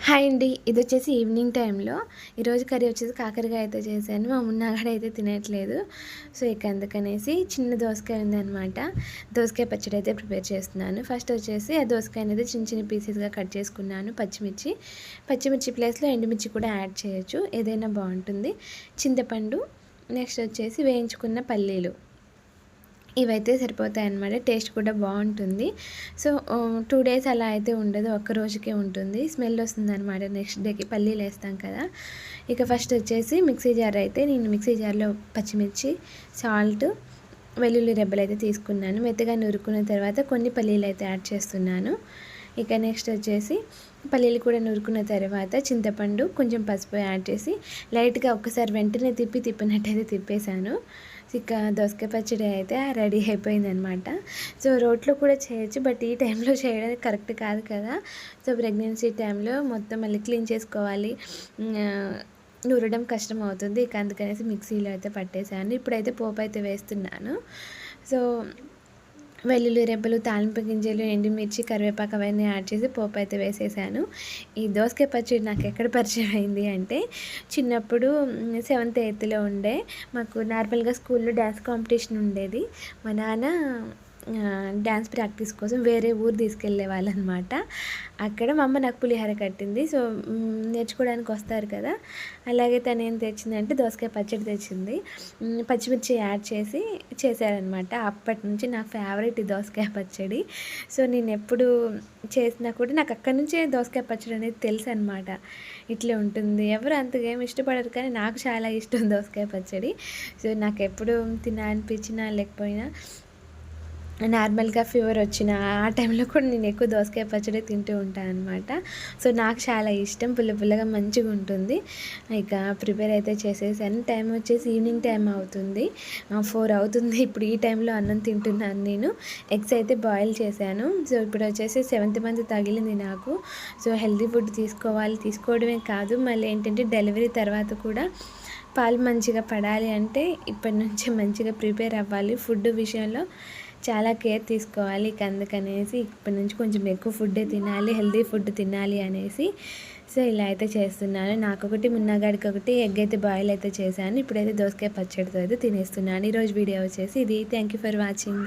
Hi అండి. ఇదొచ్చేసి evening టైంలో. ఈరోజు కర్రీ వచ్చేసి కాకరకాయ అయితే చేశాను. మా మున్నాగాడైతే తినట్లేదు. సో, ఇక అందుకనేసి చిన్న దోసకాయ ఉందనమాట. దోసకాయ పచ్చడి అయితే ప్రిపేర్ చేస్తున్నాను. ఫస్ట్ వచ్చేసి ఆ దోసకాయ అనేది చిన్న చిన్న పీసెస్‌గా కట్ చేసుకున్నాను. పచ్చిమిర్చి ప్లేస్‌లో ఎండుమిర్చి కూడా యాడ్ చేయొచ్చు. ఏదైనా బాగుంటుంది. చింతపండు, నెక్స్ట్ వచ్చేసి వేయించుకున్న పల్లీలు. ఇవైతే సరిపోతాయన్నమాట. టేస్ట్ కూడా బాగుంటుంది. సో, 2 డేస్ అలా అయితే ఉండదు. ఒక్క రోజుకే ఉంటుంది. స్మెల్ వస్తుందన్నమాట నెక్స్ట్ డేకి పల్లీలు వేస్తాం కదా. ఇక ఫస్ట్ వచ్చేసి మిక్సీ జార్ అయితే నేను మిక్సీ జార్లో పచ్చిమిర్చి, సాల్ట్, వెల్లుల్లి రెబ్బలు అయితే తీసుకున్నాను. మెత్తగా నూరుకున్న తర్వాత కొన్ని పల్లీలు అయితే యాడ్ చేస్తున్నాను. ఇక నెక్స్ట్ వచ్చేసి పల్లీలు కూడా నూరుకున్న తర్వాత చింతపండు, కొంచెం పసుపు యాడ్ చేసి లైట్గా ఒక్కసారి వెంటనే తిప్పినట్టయితే తిప్పేశాను. ఇక దోసకాయ పచ్చడి అయితే రెడీ అయిపోయిందనమాట. సో, రోట్లో కూడా చేయొచ్చు, బట్ ఈ టైంలో చేయడానికి కరెక్ట్ కాదు కదా. సో, ప్రెగ్నెన్సీ టైంలో మొత్తం మళ్ళీ క్లీన్ చేసుకోవాలి, నూరడం కష్టం అవుతుంది. ఇక అందుకనేసి మిక్సీలో అయితే పట్టేశాను. ఇప్పుడైతే పోపు అయితే వేస్తున్నాను. సో, వెల్లుల్లి రెబ్బలు, తాలింపు గింజలు, ఎండుమిర్చి, కరివేపాకు అవన్నీ యాడ్ చేసి పోపు అయితే వేసేసాను. ఈ దోసకాయ పచ్చడి నాకు ఎక్కడ పరిచయం అయింది అంటే, చిన్నప్పుడు 7th, 8thలో ఉండే మాకు నార్మల్గా స్కూల్లో డ్యాన్స్ కాంపిటీషన్ ఉండేది. మా నాన్న డ్యాన్స్ ప్రాక్టీస్ కోసం వేరే ఊరు తీసుకెళ్ళేవాళ్ళనమాట. అక్కడ మా అమ్మ నాకు పులిహోర కట్టింది. సో, నేర్చుకోవడానికి వస్తారు కదా. అలాగే తను ఏం తెచ్చిందంటే దోసకాయ పచ్చడి తెచ్చింది. పచ్చిమిర్చి యాడ్ చేసి చేశారనమాట. అప్పటి నుంచి నా ఫేవరెట్ ఈ దోసకాయ పచ్చడి. సో, నేను ఎప్పుడు చేసినా కూడా నాకు అక్కడి నుంచే దోసకాయ పచ్చడి అనేది తెలుసు అనమాట. ఇట్లే ఉంటుంది. ఎవరు అంతగా ఏమి ఇష్టపడరు, కానీ నాకు చాలా ఇష్టం దోసకాయ పచ్చడి. సో, నాకు ఎప్పుడు తినాలనిపించినా లేకపోయినా నార్మల్గా ఫీవర్ వచ్చిన ఆ టైంలో కూడా నేను ఎక్కువ దోసకాయ పచ్చడి తింటూ ఉంటాను అనమాట. సో, నాకు చాలా ఇష్టం. పుల్లగా మంచిగా ఉంటుంది. ఇక ప్రిపేర్ అయితే చేసేసాను. టైం వచ్చేసి ఈవినింగ్ టైం అవుతుంది, 4 అవుతుంది. ఇప్పుడు ఈ టైంలో అన్నం తింటున్నాను నేను. ఎగ్స్ అయితే బాయిల్ చేశాను. సో, ఇప్పుడు వచ్చేసి 7th మంత్ తగిలింది నాకు. సో, హెల్తీ ఫుడ్ తీసుకోవడమే కాదు, మళ్ళీ ఏంటంటే డెలివరీ తర్వాత కూడా పాలు మంచిగా పడాలి అంటే ఇప్పటి నుంచే మంచిగా ప్రిపేర్ అవ్వాలి. ఫుడ్ విషయంలో చాలా కేర్ తీసుకోవాలి. ఇక అందుకనేసి ఇప్పటి నుంచి కొంచెం ఎక్కువ ఫుడ్డే తినాలి, హెల్తీ ఫుడ్ తినాలి అనేసి సో, ఇలా అయితే చేస్తున్నాను. నాకొకటి, మున్నాగాడికి ఒకటి ఎగ్ అయితే బాయిల్ అయితే చేశాను. ఇప్పుడైతే దోసకాయ పచ్చడితో అయితే తినేస్తున్నాను. ఈరోజు వీడియో వచ్చేసి ఇది. Thank you for watching.